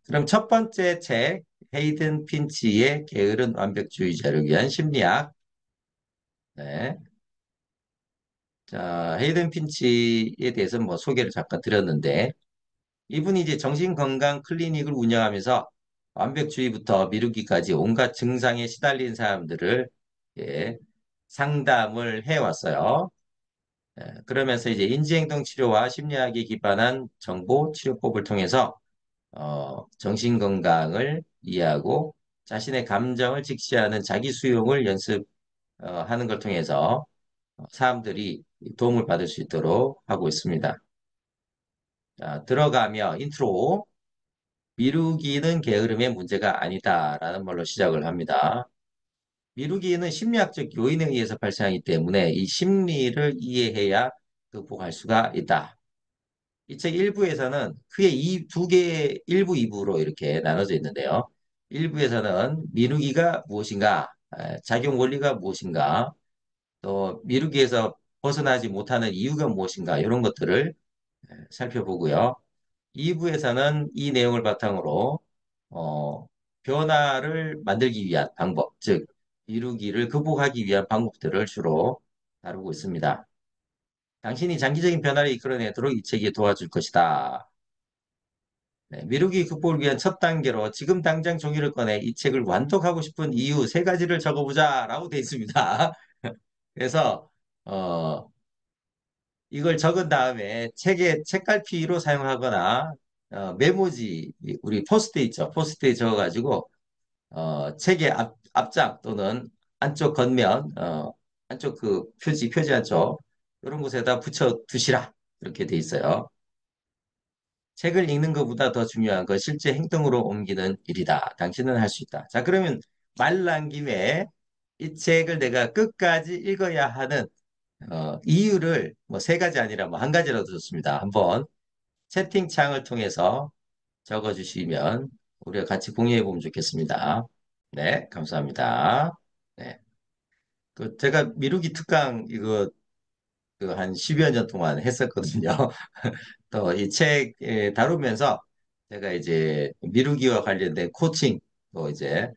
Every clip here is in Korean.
그럼 첫 번째 책, 헤이든 핀치의 게으른 완벽주의자를 위한 심리학. 네. 자, 헤이든 핀치에 대해서 뭐 소개를 잠깐 드렸는데, 이분이 이제 정신건강 클리닉을 운영하면서 완벽주의부터 미루기까지 온갖 증상에 시달린 사람들을 예, 상담을 해왔어요. 그러면서 이제 인지행동 치료와 심리학에 기반한 정보 치료법을 통해서 정신건강을 이해하고 자신의 감정을 직시하는 자기 수용을 연습하는 걸 통해서 사람들이 도움을 받을 수 있도록 하고 있습니다. 자, 들어가며 인트로 미루기는 게으름의 문제가 아니다라는 말로 시작을 합니다. 미루기는 심리학적 요인에 의해서 발생하기 때문에 이 심리를 이해해야 극복할 수가 있다. 이 책 1부에서는 크게 이 두 개의 1부, 2부로 이렇게 나눠져 있는데요. 1부에서는 미루기가 무엇인가, 작용 원리가 무엇인가, 또 미루기에서 벗어나지 못하는 이유가 무엇인가, 이런 것들을 살펴보고요. 2부에서는 이 내용을 바탕으로 어, 변화를 만들기 위한 방법, 즉 미루기를 극복하기 위한 방법들을 주로 다루고 있습니다. 당신이 장기적인 변화를 이끌어내도록 이 책이 도와줄 것이다. 네, 미루기 극복을 위한 첫 단계로 지금 당장 종이를 꺼내 이 책을 완독하고 싶은 이유 세 가지를 적어보자라고 되어 있습니다. 그래서 이걸 적은 다음에 책에 책갈피로 사용하거나 메모지 우리 포스트잇 있죠. 포스트잇 적어가지고 책의 앞장 또는 안쪽 겉면 안쪽 그 표지 안쪽 이런 곳에다 붙여 두시라 이렇게 돼 있어요. 책을 읽는 것보다 더 중요한 건 실제 행동으로 옮기는 일이다. 당신은 할 수 있다. 자, 그러면 말 나온 김에 이 책을 내가 끝까지 읽어야 하는 이유를 뭐 세 가지 아니라 뭐 한 가지라도 좋습니다. 한번 채팅창을 통해서 적어주시면 우리가 같이 공유해 보면 좋겠습니다. 네, 감사합니다. 네, 그 제가 미루기 특강 이거 그 한 10여 년 동안 했었거든요. 또 이 책 다루면서 제가 이제 미루기와 관련된 코칭 또 이제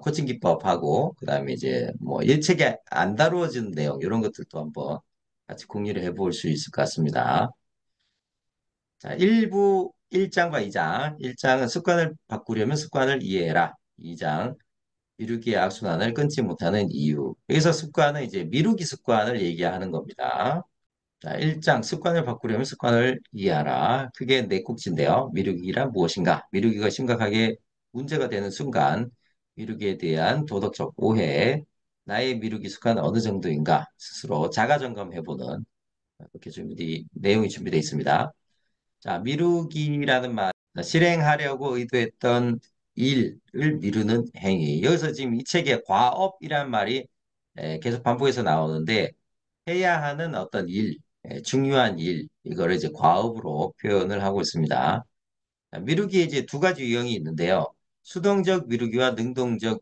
코칭 기법하고 그다음에 이제 뭐 이 책에 안 다루어진 내용 이런 것들도 한번 같이 공유를 해볼 수 있을 것 같습니다. 자, 1부 1장과 2장. 1장은 습관을 바꾸려면 습관을 이해해라. 2장 미루기의 악순환을 끊지 못하는 이유. 여기서 습관은 이제 미루기 습관을 얘기하는 겁니다. 자, 1장 습관을 바꾸려면 습관을 이해하라. 그게 네 꼭지인데요. 미루기란 무엇인가? 미루기가 심각하게 문제가 되는 순간 미루기에 대한 도덕적 오해, 나의 미루기 습관 어느 정도인가 스스로 자가 점검해보는 이렇게 내용이 준비되어 있습니다. 자, 미루기라는 말, 실행하려고 의도했던 일을 미루는 행위. 여기서 지금 이 책에 과업이란 말이 계속 반복해서 나오는데 해야 하는 어떤 일, 중요한 일, 이거를 이제 과업으로 표현을 하고 있습니다. 자, 미루기에 이제 두 가지 유형이 있는데요. 수동적 미루기와 능동적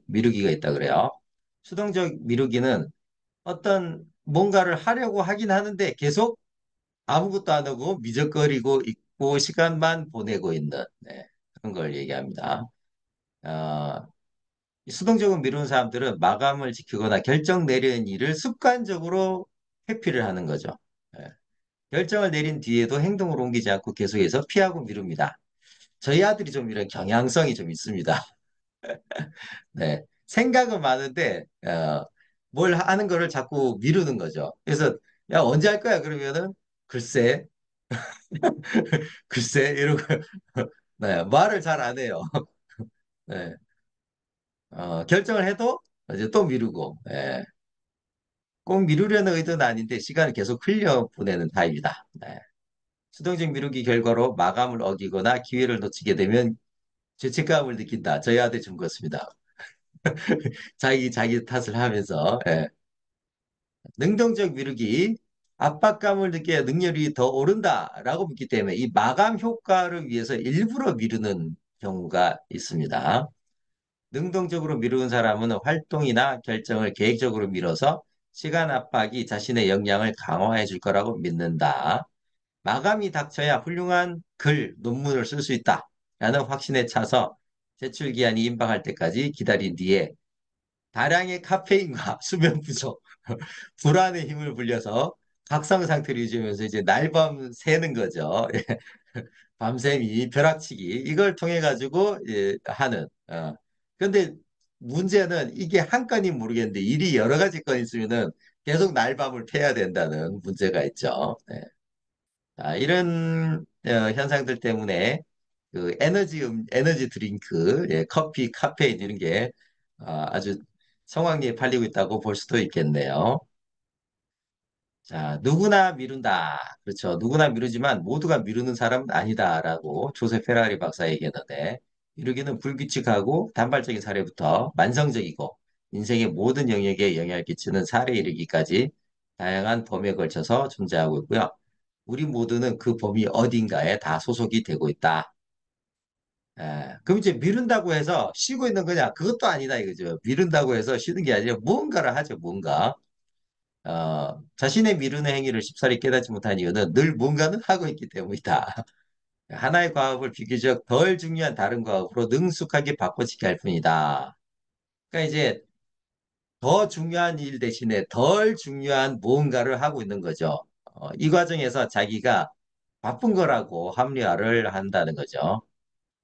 미루기가 있다 그래요. 수동적 미루기는 어떤 뭔가를 하려고 하긴 하는데 계속 아무것도 안 하고 미적거리고 있고 시간만 보내고 있는 그런 걸 얘기합니다. 어, 수동적으로 미루는 사람들은 마감을 지키거나 결정 내리는 일을 습관적으로 회피를 하는 거죠. 예. 결정을 내린 뒤에도 행동을 옮기지 않고 계속해서 피하고 미룹니다. 저희 아들이 좀 이런 경향성이 좀 있습니다. 네. 생각은 많은데 뭘 하는 거를 자꾸 미루는 거죠. 그래서 야 언제 할 거야? 그러면은 글쎄 글쎄 이러고 네, 말을 잘 안 해요. 네. 결정을 해도 이제 또 미루고 예. 꼭 미루려는 의도는 아닌데 시간을 계속 흘려 보내는 타입이다. 네. 수동적 미루기 결과로 마감을 어기거나 기회를 놓치게 되면 죄책감을 느낀다. 저희한테 준 것입니다. 자기 탓을 하면서 예. 능동적 미루기 압박감을 느껴야 능률이 더 오른다라고 믿기 때문에 이 마감 효과를 위해서 일부러 미루는 경우가 있습니다. 능동적으로 미루는 사람은 활동이나 결정을 계획적으로 미뤄서 시간 압박이 자신의 역량을 강화해 줄 거라고 믿는다. 마감이 닥쳐야 훌륭한 글, 논문을 쓸 수 있다. 라는 확신에 차서 제출 기한이 임박할 때까지 기다린 뒤에 다량의 카페인과 수면 부족, 불안의 힘을 불려서 각성 상태를 유지하면서 이제 날밤 새는 거죠. 밤샘이 벼락치기 이걸 통해 가지고 하는. 근데 문제는 이게 한 건이 모르겠는데 일이 여러 가지 건 있으면은 계속 날밤을 패야 된다는 문제가 있죠. 네. 이런 현상들 때문에 그 에너지 드링크, 커피, 카페인 이런 게 아주 성황리에 팔리고 있다고 볼 수도 있겠네요. 자, 누구나 미룬다. 그렇죠. 누구나 미루지만 모두가 미루는 사람은 아니다라고 조세 페라리 박사 얘기했는데, 미루기는 불규칙하고 단발적인 사례부터 만성적이고 인생의 모든 영역에 영향을 끼치는 사례에 이르기까지 다양한 범위에 걸쳐서 존재하고 있고요. 우리 모두는 그 범위 어딘가에 다 소속이 되고 있다. 그럼 이제 미룬다고 해서 쉬고 있는 거냐? 그것도 아니다 이거죠. 미룬다고 해서 쉬는 게 아니라 무언가를 하죠, 뭔가. 자신의 미루는 행위를 쉽사리 깨닫지 못한 이유는 늘 뭔가는 하고 있기 때문이다. 하나의 과업을 비교적 덜 중요한 다른 과업으로 능숙하게 바꿔치기 할 뿐이다. 그러니까 이제 더 중요한 일 대신에 덜 중요한 무언가를 하고 있는 거죠. 이 과정에서 자기가 바쁜 거라고 합리화를 한다는 거죠.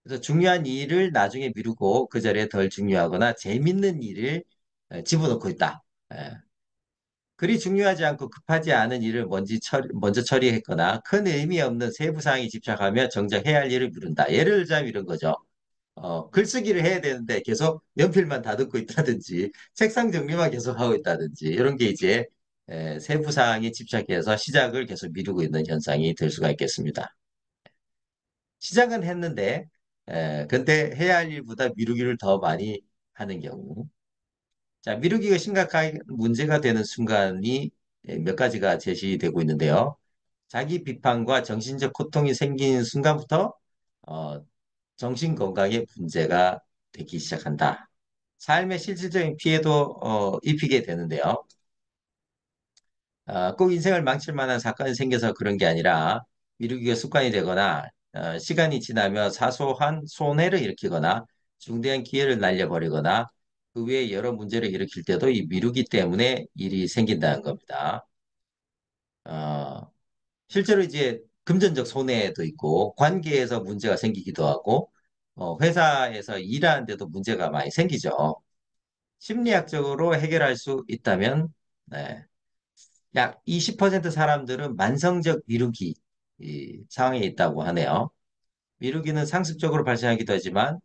그래서 중요한 일을 나중에 미루고 그 자리에 덜 중요하거나 재밌는 일을 집어넣고 있다. 예. 그리 중요하지 않고 급하지 않은 일을 먼저 처리했거나 큰 의미 없는 세부 사항에 집착하며 정작 해야 할 일을 미룬다. 예를 들자면 이런 거죠. 글쓰기를 해야 되는데 계속 연필만 다듬고 있다든지 책상 정리만 계속 하고 있다든지 이런 게 이제 세부 사항에 집착해서 시작을 계속 미루고 있는 현상이 될 수가 있겠습니다. 시작은 했는데 근데 해야 할 일보다 미루기를 더 많이 하는 경우. 자, 미루기가 심각한 문제가 되는 순간이 몇 가지가 제시되고 있는데요. 자기 비판과 정신적 고통이 생기는 순간부터 어, 정신 건강에 문제가 되기 시작한다. 삶의 실질적인 피해도 입히게 되는데요. 꼭 인생을 망칠 만한 사건이 생겨서 그런 게 아니라 미루기가 습관이 되거나 시간이 지나며 사소한 손해를 일으키거나 중대한 기회를 날려버리거나 그 외에 여러 문제를 일으킬 때도 이 미루기 때문에 일이 생긴다는 겁니다. 어, 실제로 이제 금전적 손해도 있고 관계에서 문제가 생기기도 하고 회사에서 일하는데도 문제가 많이 생기죠. 심리학적으로 해결할 수 있다면 네, 약 20% 사람들은 만성적 미루기 이 상황에 있다고 하네요. 미루기는 상습적으로 발생하기도 하지만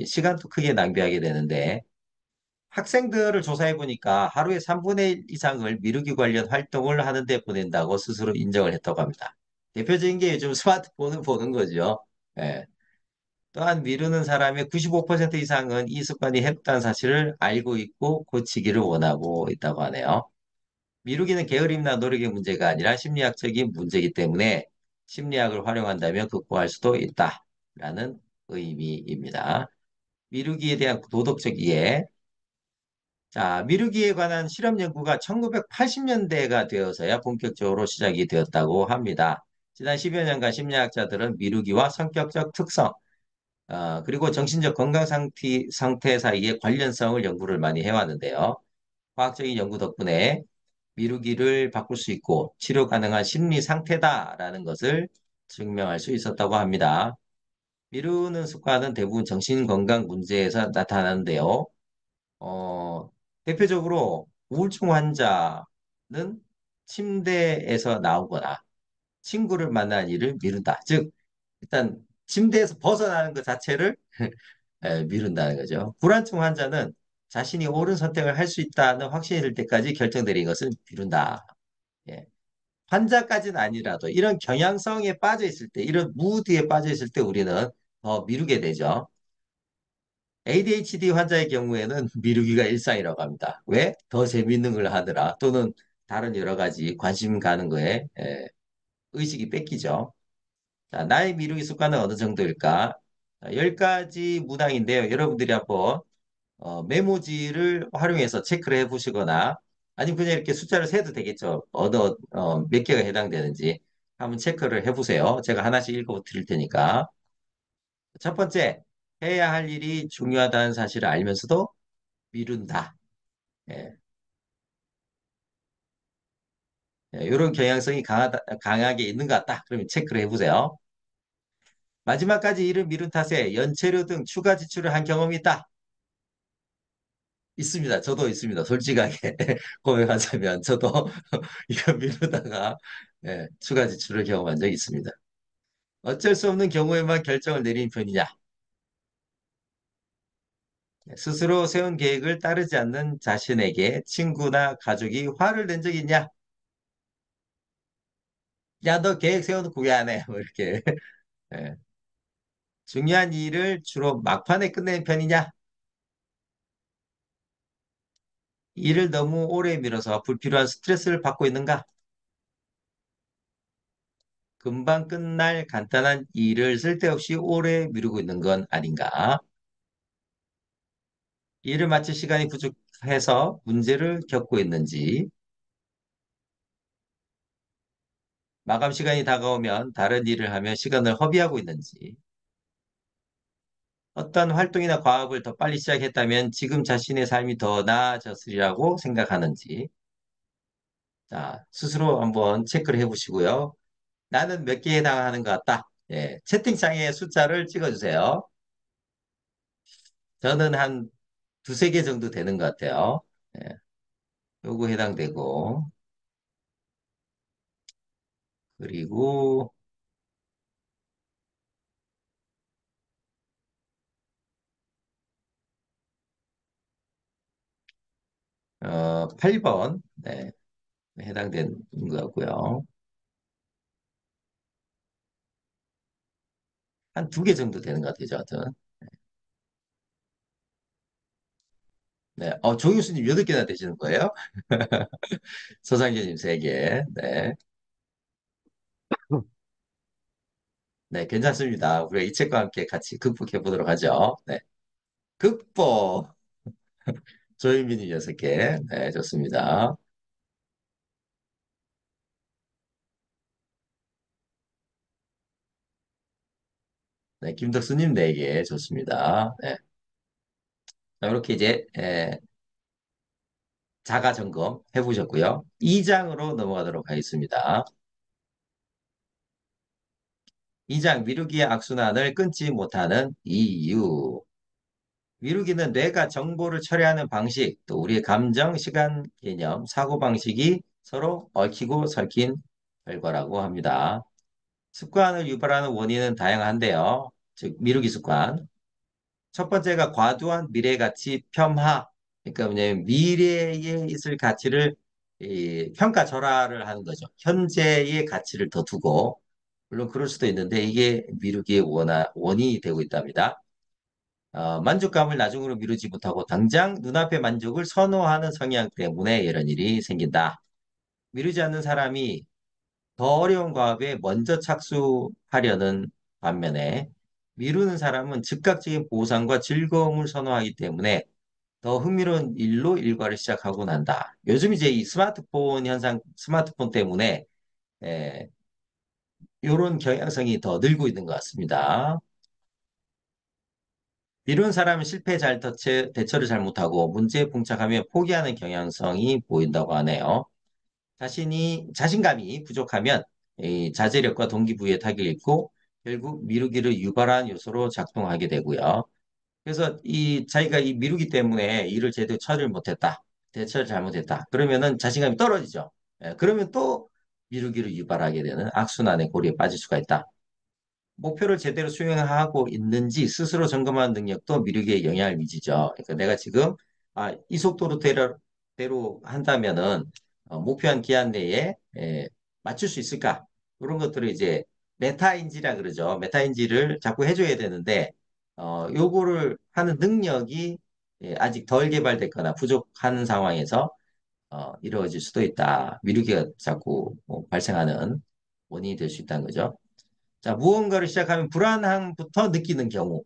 시간도 크게 낭비하게 되는데 학생들을 조사해 보니까 하루에 3분의 1 이상을 미루기 관련 활동을 하는데 보낸다고 스스로 인정을 했다고 합니다. 대표적인 게 요즘 스마트폰을 보는 거죠. 예. 또한 미루는 사람의 95% 이상은 이 습관이 해롭다는 사실을 알고 있고 고치기를 원하고 있다고 하네요. 미루기는 게으름이나 노력의 문제가 아니라 심리학적인 문제이기 때문에 심리학을 활용한다면 극복할 수도 있다라는 의미입니다. 미루기에 대한 도덕적 이해. 자, 미루기에 관한 실험 연구가 1980년대가 되어서야 본격적으로 시작이 되었다고 합니다. 지난 10여 년간 심리학자들은 미루기와 성격적 특성, 그리고 정신적 상태 사이의 관련성을 연구를 많이 해왔는데요. 과학적인 연구 덕분에 미루기를 바꿀 수 있고 치료 가능한 심리 상태다라는 것을 증명할 수 있었다고 합니다. 미루는 습관은 대부분 정신건강 문제에서 나타나는데요. 어, 대표적으로 우울증 환자는 침대에서 나오거나 친구를 만나는 일을 미룬다. 즉, 일단 침대에서 벗어나는 것 자체를 미룬다는 거죠. 불안증 환자는 자신이 옳은 선택을 할 수 있다는 확신이 들 때까지 결정되는 것을 미룬다. 예. 환자까지는 아니라도 이런 경향성에 빠져 있을 때, 이런 무드에 빠져 있을 때 우리는 더 미루게 되죠. ADHD 환자의 경우에는 미루기가 일상이라고 합니다. 왜? 더 재밌는 걸 하느라 또는 다른 여러 가지 관심 가는 거에 의식이 뺏기죠. 자, 나의 미루기 습관은 어느 정도일까? 10가지 문항인데요. 여러분들이 한번 메모지를 활용해서 체크를 해보시거나 아니면 그냥 이렇게 숫자를 세도 되겠죠. 몇 개가 해당되는지 한번 체크를 해보세요. 제가 하나씩 읽어 드릴 테니까. 첫 번째, 해야 할 일이 중요하다는 사실을 알면서도 미룬다. 예, 이런 경향성이 강하게 있는 것 같다. 그러면 체크를 해보세요. 마지막까지 일을 미룬 탓에 연체료 등 추가 지출을 한 경험이 있다. 있습니다. 저도 있습니다. 솔직하게 고백하자면 저도 이거 미루다가 추가 지출을 경험한 적이 있습니다. 어쩔 수 없는 경우에만 결정을 내린 편이냐? 스스로 세운 계획을 따르지 않는 자신에게 친구나 가족이 화를 낸 적이 있냐? 야, 너 계획 세워놓고 왜 안 해? 뭐 이렇게. 예. 중요한 일을 주로 막판에 끝내는 편이냐? 일을 너무 오래 미뤄서 불필요한 스트레스를 받고 있는가? 금방 끝날 간단한 일을 쓸데없이 오래 미루고 있는 건 아닌가? 일을 마칠 시간이 부족해서 문제를 겪고 있는지, 마감 시간이 다가오면 다른 일을 하며 시간을 허비하고 있는지, 어떤 활동이나 과업을 더 빨리 시작했다면 지금 자신의 삶이 더 나아졌으리라고 생각하는지, 자, 스스로 한번 체크를 해보시고요. 나는 몇 개에 해당하는 것 같다. 예, 채팅창에 숫자를 찍어주세요. 저는 한 두세 개 정도 되는 것 같아요. 예, 요거 해당되고, 그리고, 8번, 네, 해당되는 것 같고요. 한 두 개 정도 되는 것 같아요, 저한테는. 네, 조 교수님 8개나 되시는 거예요? 서상교님 3개. 네. 네, 괜찮습니다. 우리가 이 책과 함께 같이 극복해 보도록 하죠. 네. 극복. 조현민이 6개. 네, 좋습니다. 네, 김덕수님 4개. 좋습니다. 네. 자, 이렇게 이제, 자가 점검 해보셨고요. 2장으로 넘어가도록 하겠습니다. 2장 미루기의 악순환을 끊지 못하는 이유. 미루기는 뇌가 정보를 처리하는 방식, 또 우리의 감정, 시간, 개념, 사고방식이 서로 얽히고 설킨 결과라고 합니다. 습관을 유발하는 원인은 다양한데요. 즉, 미루기 습관. 첫 번째가 과도한 미래 가치 폄하. 그러니까 뭐냐면 미래에 있을 가치를 평가절하를 하는 거죠. 현재의 가치를 더 두고, 물론 그럴 수도 있는데 이게 미루기의 원인이 되고 있답니다. 만족감을 나중으로 미루지 못하고 당장 눈앞의 만족을 선호하는 성향 때문에 이런 일이 생긴다. 미루지 않는 사람이 더 어려운 과업에 먼저 착수하려는 반면에 미루는 사람은 즉각적인 보상과 즐거움을 선호하기 때문에 더 흥미로운 일로 일과를 시작하고 난다. 요즘 이제 이 스마트폰 현상, 스마트폰 때문에 이런 경향성이 더 늘고 있는 것 같습니다. 미룬 사람은 실패에 대처를 잘 못하고 문제에 봉착하며 포기하는 경향성이 보인다고 하네요. 자신감이 부족하면 이 자제력과 동기부여에 타격을 입고 결국 미루기를 유발한 요소로 작동하게 되고요. 그래서 자기가 이 미루기 때문에 일을 제대로 처리를 못했다. 대처를 잘못했다. 그러면은 자신감이 떨어지죠. 그러면 또 미루기를 유발하게 되는 악순환의 고리에 빠질 수가 있다. 목표를 제대로 수행하고 있는지 스스로 점검하는 능력도 미루기에 영향을 미치죠. 그러니까 내가 지금 이 속도로 대로 한다면은 목표한 기한 내에 맞출 수 있을까? 이런 것들을 이제 메타인지라 그러죠. 메타인지를 자꾸 해줘야 되는데 요거를 하는 능력이 아직 덜 개발됐거나 부족한 상황에서 이루어질 수도 있다. 미루기가 자꾸 발생하는 원인이 될 수 있다는 거죠. 자, 무언가를 시작하면 불안함부터 느끼는 경우.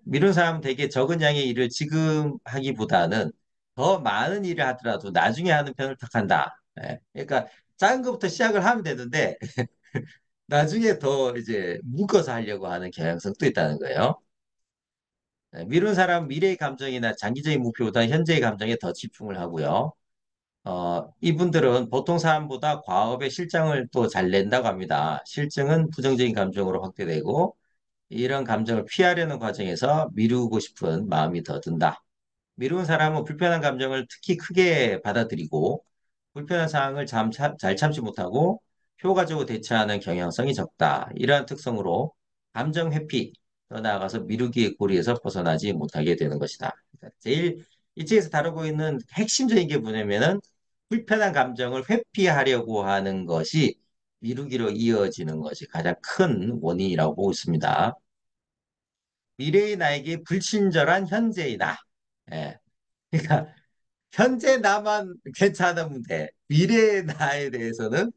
미룬 사람은 대개 적은 양의 일을 지금 하기보다는 더 많은 일을 하더라도 나중에 하는 편을 택한다. 그러니까 작은 것부터 시작을 하면 되는데 나중에 더 이제 묶어서 하려고 하는 경향성도 있다는 거예요. 미룬 사람 미래의 감정이나 장기적인 목표보다 현재의 감정에 더 집중을 하고요. 이분들은 보통 사람보다 과업의 실적을 또 잘 낸다고 합니다. 실증은 부정적인 감정으로 확대되고 이런 감정을 피하려는 과정에서 미루고 싶은 마음이 더 든다. 미룬 사람은 불편한 감정을 특히 크게 받아들이고 불편한 상황을 잘 참지 못하고 효과적으로 대처하는 경향성이 적다. 이러한 특성으로 감정 회피, 더 나아가서 미루기의 고리에서 벗어나지 못하게 되는 것이다. 그러니까 제일 이 책에서 다루고 있는 핵심적인 게 뭐냐면은 불편한 감정을 회피하려고 하는 것이 미루기로 이어지는 것이 가장 큰 원인이라고 보고 있습니다. 미래의 나에게 불친절한 현재의 나. 예. 그러니까 현재 나만 괜찮으면 돼. 미래의 나에 대해서는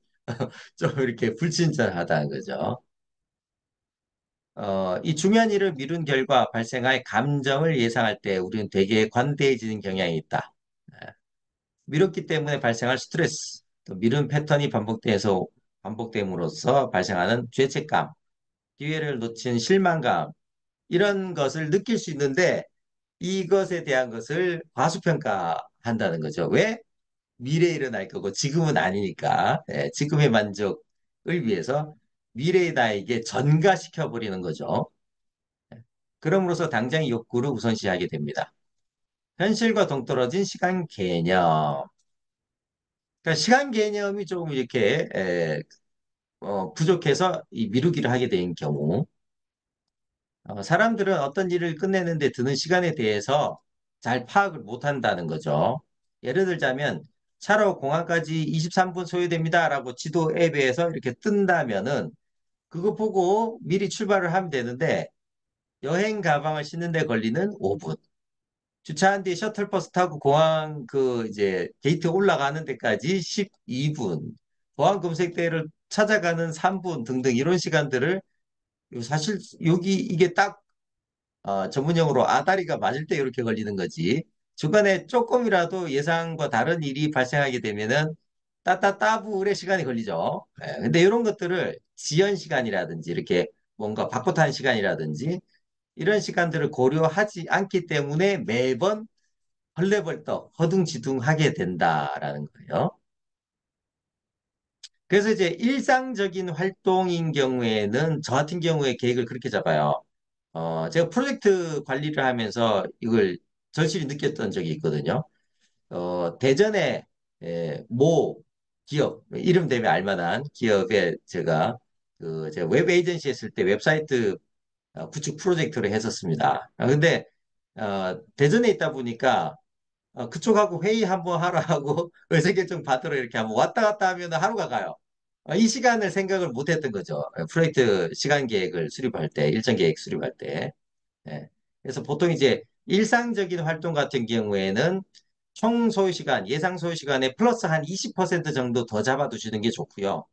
좀 이렇게 불친절하다는 거죠. 이 중요한 일을 미룬 결과 발생할 감정을 예상할 때 우리는 되게 관대해지는 경향이 있다. 예. 미뤘기 때문에 발생할 스트레스, 또 미룬 패턴이 반복됨으로써 발생하는 죄책감, 기회를 놓친 실망감, 이런 것을 느낄 수 있는데 이것에 대한 것을 과소평가한다는 거죠. 왜? 미래에 일어날 거고 지금은 아니니까 예, 지금의 만족을 위해서 미래의 나에게 전가시켜 버리는 거죠. 그럼으로써 당장의 욕구를 우선시하게 됩니다. 현실과 동떨어진 시간 개념. 그러니까 시간 개념이 조금 이렇게 부족해서 이 미루기를 하게 된 경우 사람들은 어떤 일을 끝내는데 드는 시간에 대해서 잘 파악을 못 한다는 거죠. 예를 들자면 차로 공항까지 23분 소요됩니다라고 지도 앱에서 이렇게 뜬다면은 그거 보고 미리 출발을 하면 되는데 여행 가방을 싣는 데 걸리는 5분. 주차한 뒤에 셔틀버스 타고 공항 그 이제 게이트 올라가는 데까지 12분. 보안 검색대를 찾아가는 3분 등등 이런 시간들을 사실 여기 이게 딱 전문용어로 아다리가 맞을 때 이렇게 걸리는 거지. 중간에 조금이라도 예상과 다른 일이 발생하게 되면은 따따따블의 시간이 걸리죠. 예, 근데 이런 것들을 지연 시간이라든지 이렇게 뭔가 바꿔타는 시간이라든지 이런 시간들을 고려하지 않기 때문에 매번 헐레벌떡 허둥지둥하게 된다라는 거예요. 그래서 이제 일상적인 활동인 경우에는 저 같은 경우에 계획을 그렇게 잡아요. 제가 프로젝트 관리를 하면서 이걸 절실히 느꼈던 적이 있거든요. 대전에 모 기업, 이름 되면 알만한 기업에 제가 웹 에이전시 했을 때 웹사이트 구축 프로젝트를 했었습니다. 근데 대전에 있다 보니까 그쪽하고 회의 한번 하러 하고 의사결정 받으러 이렇게 한번 왔다 갔다 하면 하루가 가요. 이 시간을 생각을 못 했던 거죠. 프로젝트 시간 계획을 수립할 때, 일정 계획 수립할 때. 예. 그래서 보통 이제 일상적인 활동 같은 경우에는 총 소요 시간, 예상 소요 시간에 플러스 한 20% 정도 더 잡아두시는 게 좋고요.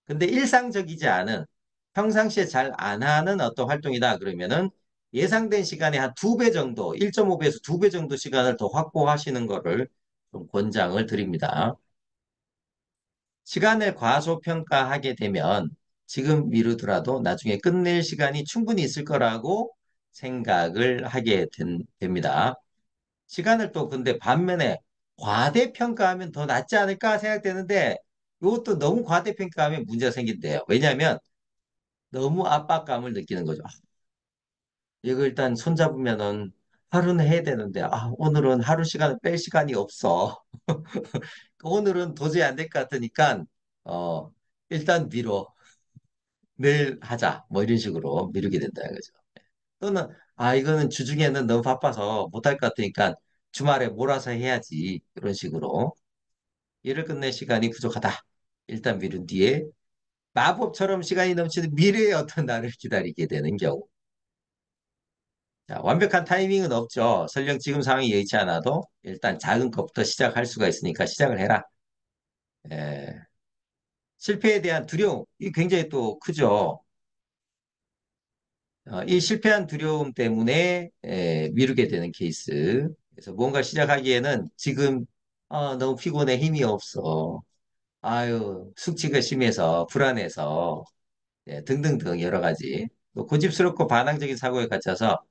근데 일상적이지 않은 평상시에 잘 안 하는 어떤 활동이다 그러면은 예상된 시간에 한 두 배 정도, 1.5배에서 두 배 정도 시간을 더 확보하시는 거를 좀 권장을 드립니다. 시간을 과소평가하게 되면 지금 미루더라도 나중에 끝낼 시간이 충분히 있을 거라고 생각을 됩니다. 시간을 또 근데 반면에 과대평가하면 더 낫지 않을까 생각되는데 이것도 너무 과대평가하면 문제가 생긴대요. 왜냐하면 너무 압박감을 느끼는 거죠. 이거 일단 손잡으면은 하루는 해야 되는데 오늘은 하루 시간을 뺄 시간이 없어. 오늘은 도저히 안 될 것 같으니까 어, 일단 미뤄. 내일 하자. 뭐 이런 식으로 미루게 된다는 거죠. 또는 이거는 주중에는 너무 바빠서 못할 것 같으니까 주말에 몰아서 해야지. 이런 식으로 일을 끝낼 시간이 부족하다. 일단 미룬 뒤에 마법처럼 시간이 넘치는 미래의 어떤 날을 기다리게 되는 경우. 자, 완벽한 타이밍은 없죠. 설령 지금 상황이 여의치 않아도 일단 작은 것부터 시작할 수가 있으니까 시작을 해라. 예. 실패에 대한 두려움, 이 굉장히 또 크죠. 이 실패한 두려움 때문에 미루게 되는 케이스. 그래서 뭔가 시작하기에는 지금 너무 피곤해 힘이 없어. 아유 숙취가 심해서 불안해서 등등등 여러 가지. 또 고집스럽고 반항적인 사고에 갇혀서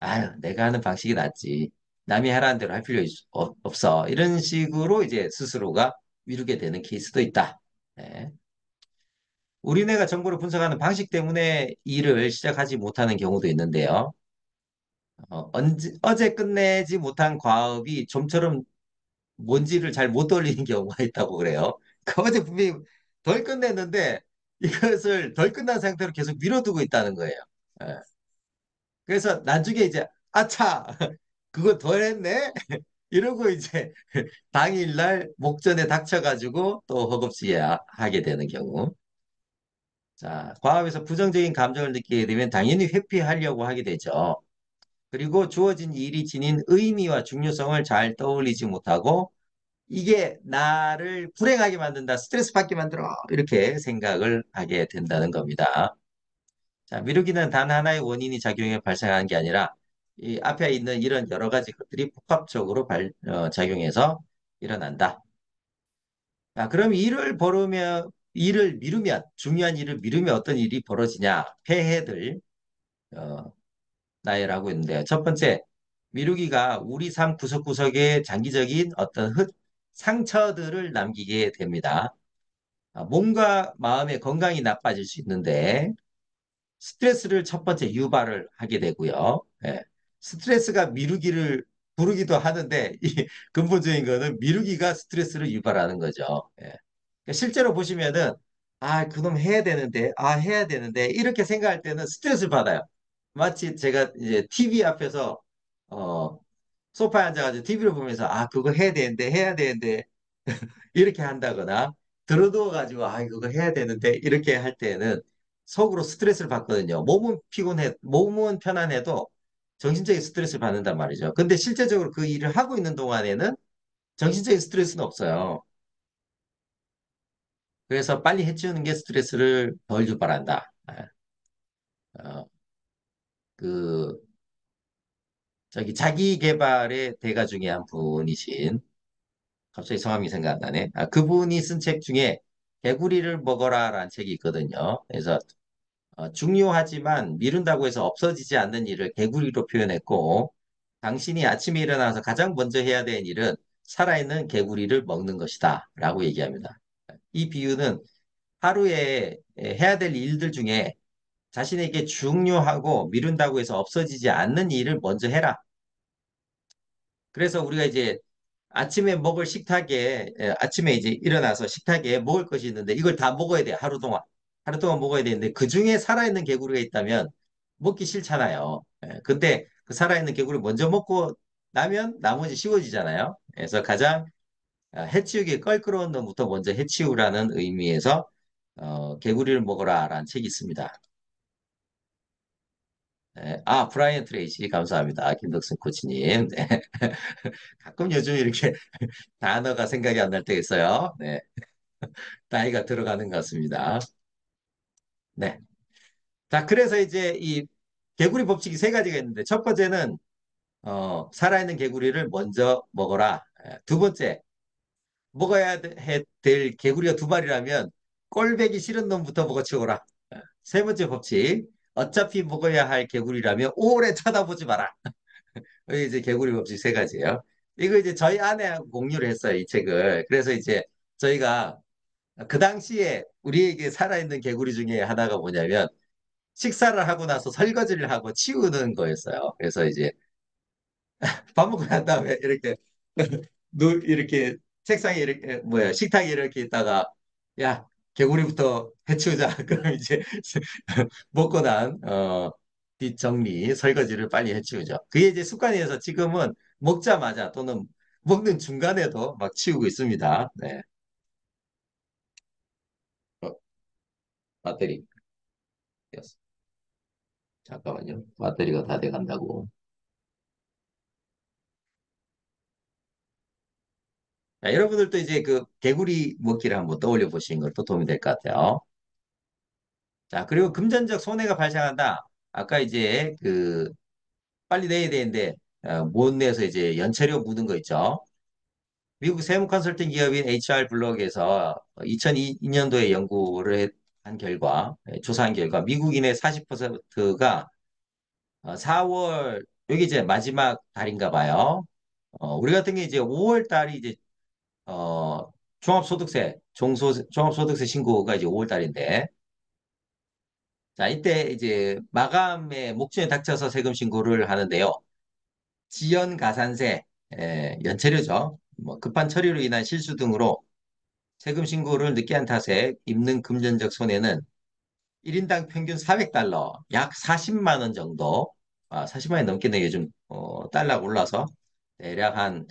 아유, 내가 하는 방식이 낫지. 남이 하라는 대로 할 필요 없어. 이런 식으로 이제 스스로가 미루게 되는 케이스도 있다. 네. 우리뇌가 정보를 분석하는 방식 때문에 일을 시작하지 못하는 경우도 있는데요. 어제 끝내지 못한 과업이 좀처럼 뭔지를 잘 못 돌리는 경우가 있다고 그래요. 그 어제 분명히 덜 끝냈는데 이것을 덜 끝난 상태로 계속 미뤄두고 있다는 거예요. 예. 그래서 나중에 이제 아차 그거 덜 했네 이러고 이제 당일날 목전에 닥쳐가지고 또 허겁지겁하게 되는 경우. 자, 과업에서 부정적인 감정을 느끼게 되면 당연히 회피하려고 하게 되죠. 그리고 주어진 일이 지닌 의미와 중요성을 잘 떠올리지 못하고 이게 나를 불행하게 만든다, 스트레스 받게 만들어 이렇게 생각을 하게 된다는 겁니다. 자, 미루기는 단 하나의 원인이 작용해 발생하는 게 아니라 이 앞에 있는 이런 여러 가지 것들이 복합적으로 작용해서 일어난다. 자, 그럼 일을 미루면, 중요한 일을 미루면 어떤 일이 벌어지냐? 폐해들, 어, 나열하고 있는데요. 첫 번째, 미루기가 우리 삶 구석구석에 장기적인 어떤 상처들을 남기게 됩니다. 몸과 마음의 건강이 나빠질 수 있는데, 스트레스를 첫 번째 유발을 하게 되고요. 예. 스트레스가 미루기를 부르기도 하는데, 이 근본적인 거는 미루기가 스트레스를 유발하는 거죠. 예. 그러니까 실제로 보시면은, 아, 그놈 해야 되는데, 아, 해야 되는데, 이렇게 생각할 때는 스트레스를 받아요. 마치 제가 이제 TV 앞에서, 어, 소파에 앉아가지고 TV를 보면서, 아, 그거 해야 되는데, 이렇게 한다거나, 들어누워가지고, 아, 그거 해야 되는데, 이렇게 할 때는 속으로 스트레스를 받거든요. 몸은 편안해도 정신적인 스트레스를 받는단 말이죠. 근데 실제적으로 그 일을 하고 있는 동안에는 정신적인 스트레스는 없어요. 그래서 빨리 해치우는 게 스트레스를 덜 유발한다. 어, 그, 자기 개발의 대가 중에 한 분이신, 갑자기 성함이 생각 안 나네. 아, 그분이 쓴 책 중에 개구리를 먹어라라는 책이 있거든요. 그래서 중요하지만 미룬다고 해서 없어지지 않는 일을 개구리로 표현했고, 당신이 아침에 일어나서 가장 먼저 해야 되는 일은 살아있는 개구리를 먹는 것이다. 라고 얘기합니다. 이 비유는 하루에 해야 될 일들 중에 자신에게 중요하고 미룬다고 해서 없어지지 않는 일을 먼저 해라. 그래서 우리가 이제 아침에 먹을 식탁에, 아침에 이제 일어나서 식탁에 먹을 것이 있는데 이걸 다 먹어야 돼, 하루 동안. 하루 동안 먹어야 되는데 그 중에 살아있는 개구리가 있다면 먹기 싫잖아요. 근데 그 살아있는 개구리 먼저 먹고 나면 나머지 쉬워지잖아요. 그래서 가장 해치우기 껄끄러운 놈부터 먼저 해치우라는 의미에서 개구리를 먹어라라는 책이 있습니다. 네. 아, 브라이언 트레이시 감사합니다. 김덕순 코치님. 네. 가끔 요즘 이렇게 단어가 생각이 안 날 때가 있어요. 네. 나이가 들어가는 것 같습니다. 네. 자, 그래서 이제 이 개구리 법칙이 세 가지가 있는데 첫 번째는 살아있는 개구리를 먼저 먹어라. 두 번째, 될 개구리가 두 마리라면 꼴배기 싫은 놈부터 먹어치워라. 세 번째 법칙, 어차피 먹어야 할 개구리라면 오래 쳐다보지 마라. 이게 이제 개구리 법칙 세 가지예요. 이거 이제 저희 아내하고 공유를 했어요, 이 책을. 그래서 이제 저희가 그 당시에 우리에게 살아있는 개구리 중에 하나가 뭐냐면 식사를 하고 나서 설거지를 하고 치우는 거였어요. 그래서 이제 밥 먹고 난 다음에 이렇게 이렇게 책상에 이렇게 뭐야 식탁에 이렇게 있다가 야 개구리부터 해치우자. 그럼 이제 먹고 난 뒷정리 설거지를 빨리 해치우죠. 그게 이제 습관이어서 지금은 먹자마자 또는 먹는 중간에도 막 치우고 있습니다. 네. 어, 배터리. 잠깐만요. 배터리가 다 돼간다고. 자, 여러분들도 이제 그 개구리 먹기를 한번 떠올려 보시는 것도 도움이 될 것 같아요. 자, 그리고 금전적 손해가 발생한다. 아까 이제 그 빨리 내야 되는데 못 내서 이제 연체료 묻은 거 있죠. 미국 세무 컨설팅 기업인 HR 블록에서 2002년도에 연구를 결과, 조사한 결과, 미국인의 40%가 4월, 여기 이제 마지막 달인가 봐요. 우리 같은 게 이제 5월 달이 이제, 종합소득세, 종합소득세 신고가 이제 5월 달인데, 자, 이때 이제 마감의 목전에 닥쳐서 세금 신고를 하는데요. 지연가산세, 연체료죠. 뭐 급한 처리로 인한 실수 등으로 세금 신고를 늦게 한 탓에 입는 금전적 손해는 1인당 평균 400달러, 약 40만 원 정도, 40만 원 넘겠네요. 요즘 달러가 올라서 대략 한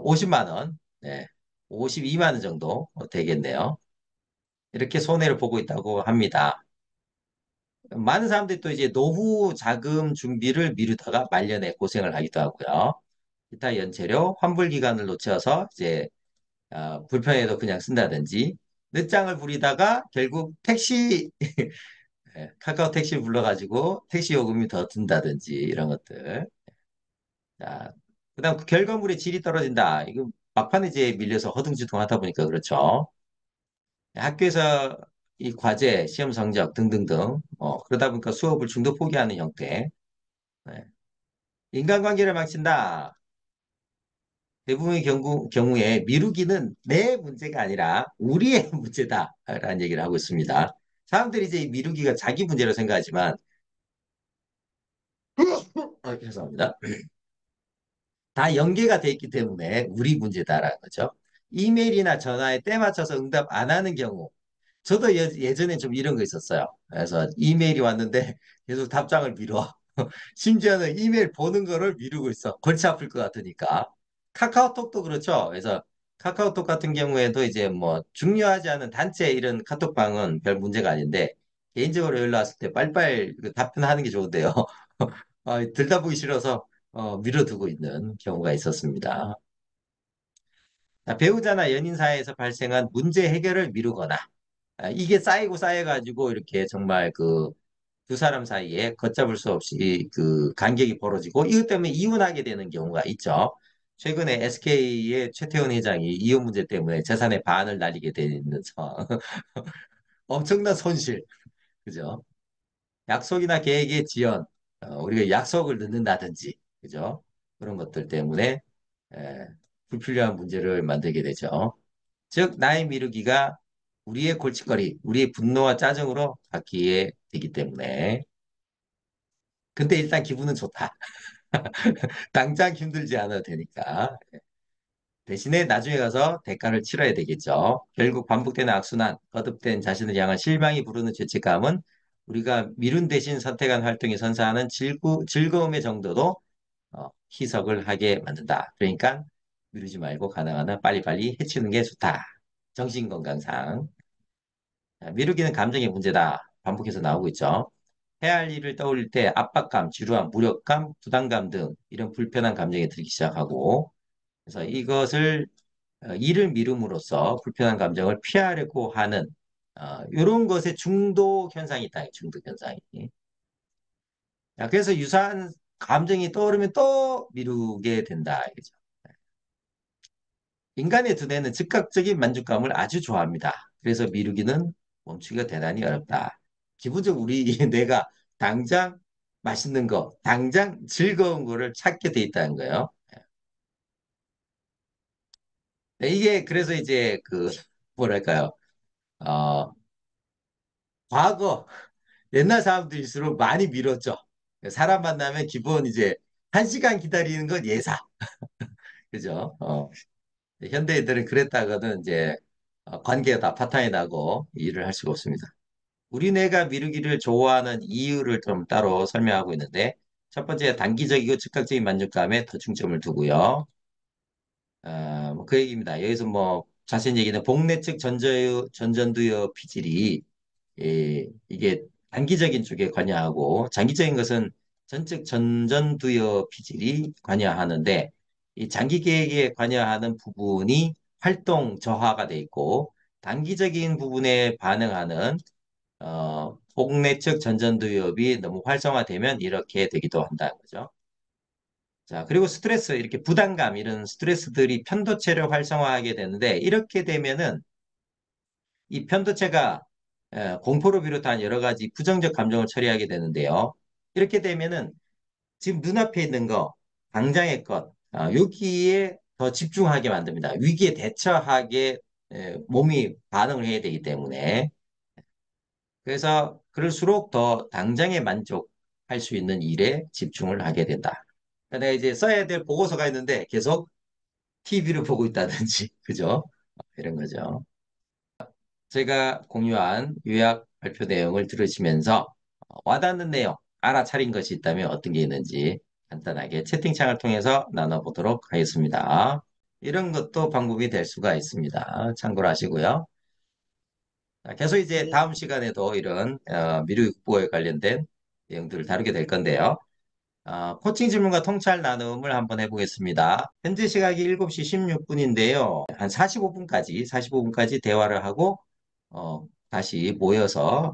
50만 원, 네, 52만 원 정도 되겠네요. 이렇게 손해를 보고 있다고 합니다. 많은 사람들이 또 이제 노후 자금 준비를 미루다가 말년에 고생을 하기도 하고요. 기타 연체료, 환불 기간을 놓쳐서 이제 불편해도 그냥 쓴다든지 늦장을 부리다가 결국 택시 카카오 택시 불러가지고 택시 요금이 더 든다든지 이런 것들. 자, 그다음 그 결과물의 질이 떨어진다. 이거 막판에 이제 밀려서 허둥지둥하다 보니까 그렇죠. 학교에서 이 과제, 시험 성적 등등등 그러다 보니까 수업을 중도 포기하는 형태. 네. 인간관계를 망친다. 대부분의 경우에 미루기는 내 문제가 아니라 우리의 문제다라는 얘기를 하고 있습니다. 사람들이 이제 이 미루기가 자기 문제로 생각하지만, 죄송합니다. 다 연계가 돼 있기 때문에 우리 문제다라는 거죠. 이메일이나 전화에 때 맞춰서 응답 안 하는 경우, 저도 예전에 좀 이런 거 있었어요. 그래서 이메일이 왔는데 계속 답장을 미뤄. 심지어는 이메일 보는 거를 미루고 있어. 골치 아플 것 같으니까. 카카오톡도 그렇죠. 그래서 카카오톡 같은 경우에도 이제 뭐 중요하지 않은 단체 이런 카톡방은 별 문제가 아닌데 개인적으로 연락 왔을 때 빨리빨리 그 답변하는 게 좋은데요. 들다 보기 싫어서 미뤄두고 있는 경우가 있었습니다. 자, 배우자나 연인 사이에서 발생한 문제 해결을 미루거나 이게 쌓이고 쌓여가지고 이렇게 정말 그 두 사람 사이에 걷잡을 수 없이 그 간격이 벌어지고 이것 때문에 이혼하게 되는 경우가 있죠. 최근에 SK의 최태원 회장이 이혼 문제 때문에 재산의 반을 날리게 되는 상황. 엄청난 손실. 그죠? 약속이나 계획의 지연, 우리가 약속을 늦는다든지, 그죠? 그런 것들 때문에 에, 불필요한 문제를 만들게 되죠. 즉, 나의 미루기가 우리의 골칫거리, 우리의 분노와 짜증으로 바뀌게 되기 때문에. 근데 일단 기분은 좋다. 당장 힘들지 않아도 되니까. 대신에 나중에 가서 대가를 치러야 되겠죠. 결국 반복되는 악순환, 거듭된 자신을 향한 실망이 부르는 죄책감은 우리가 미룬 대신 선택한 활동이 선사하는 즐거움의 정도도 희석을 하게 만든다. 그러니까 미루지 말고 가능한 한 빨리빨리 해치는 게 좋다. 정신건강상. 자, 미루기는 감정의 문제다. 반복해서 나오고 있죠. 해야 할 일을 떠올릴 때 압박감, 지루함, 무력감, 부담감 등 이런 불편한 감정이 들기 시작하고 그래서 이것을 일을 미룸으로써 불편한 감정을 피하려고 하는 이런 것에 중독 현상이 있다. 중독 현상이. 자, 그래서 유사한 감정이 떠오르면 또 미루게 된다. 이거죠. 인간의 두뇌는 즉각적인 만족감을 아주 좋아합니다. 그래서 미루기는 멈추기가 대단히 어렵다. 기본적으로 우리 뇌가 당장 맛있는 거, 당장 즐거운 거를 찾게 돼 있다는 거예요. 네, 이게 그래서 이제 그 뭐랄까요? 어, 과거 옛날 사람들일수록 많이 미뤘죠. 사람 만나면 기본 이제 1시간 기다리는 건 예사. 그죠? 현대인들은 그랬다가는 이제 관계가 다 파탄이 나고 일을 할 수가 없습니다. 우리네가 미루기를 좋아하는 이유를 좀 따로 설명하고 있는데 첫 번째 단기적이고 즉각적인 만족감에 더 중점을 두고요. 뭐그 얘기입니다. 여기서 뭐 자세한 얘기는 복내측 전전두엽 피질이 이게 단기적인 쪽에 관여하고 장기적인 것은 전측 전전두엽 피질이 관여하는데 이 장기 계획에 관여하는 부분이 활동 저하가 돼 있고 단기적인 부분에 반응하는 복내측 전전두엽이 너무 활성화되면 이렇게 되기도 한다는 거죠. 자, 그리고 스트레스, 이렇게 부담감, 이런 스트레스들이 편도체를 활성화하게 되는데, 이렇게 되면은 이 편도체가 공포를 비롯한 여러 가지 부정적 감정을 처리하게 되는데요. 이렇게 되면은 지금 눈앞에 있는 거, 당장의 것, 여기에 더 집중하게 만듭니다. 위기에 대처하게 몸이 반응을 해야 되기 때문에. 그래서 그럴수록 더 당장에 만족할 수 있는 일에 집중을 하게 된다. 내가 이제 써야 될 보고서가 있는데 계속 TV를 보고 있다든지, 그죠? 이런 거죠. 제가 공유한 요약 발표 내용을 들으시면서 와닿는 내용, 알아차린 것이 있다면 어떤 게 있는지 간단하게 채팅창을 통해서 나눠보도록 하겠습니다. 이런 것도 방법이 될 수가 있습니다. 참고로 하시고요. 자, 계속 이제 네. 다음 시간에도 이런 미륵국어에 관련된 내용들을 다루게 될 건데요. 코칭 질문과 통찰 나눔을 한번 해보겠습니다. 현재 시각이 7시 16분인데요. 한 45분까지 대화를 하고 다시 모여서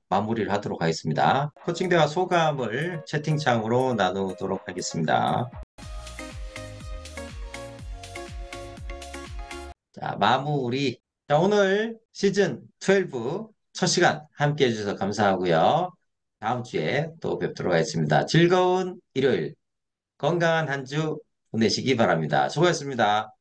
마무리를 하도록 하겠습니다. 코칭 대화 소감을 채팅창으로 나누도록 하겠습니다. 자, 마무리. 자, 오늘 시즌 12 첫 시간 함께 해주셔서 감사하고요. 다음 주에 또 뵙도록 하겠습니다. 즐거운 일요일, 건강한 한 주 보내시기 바랍니다. 수고하셨습니다.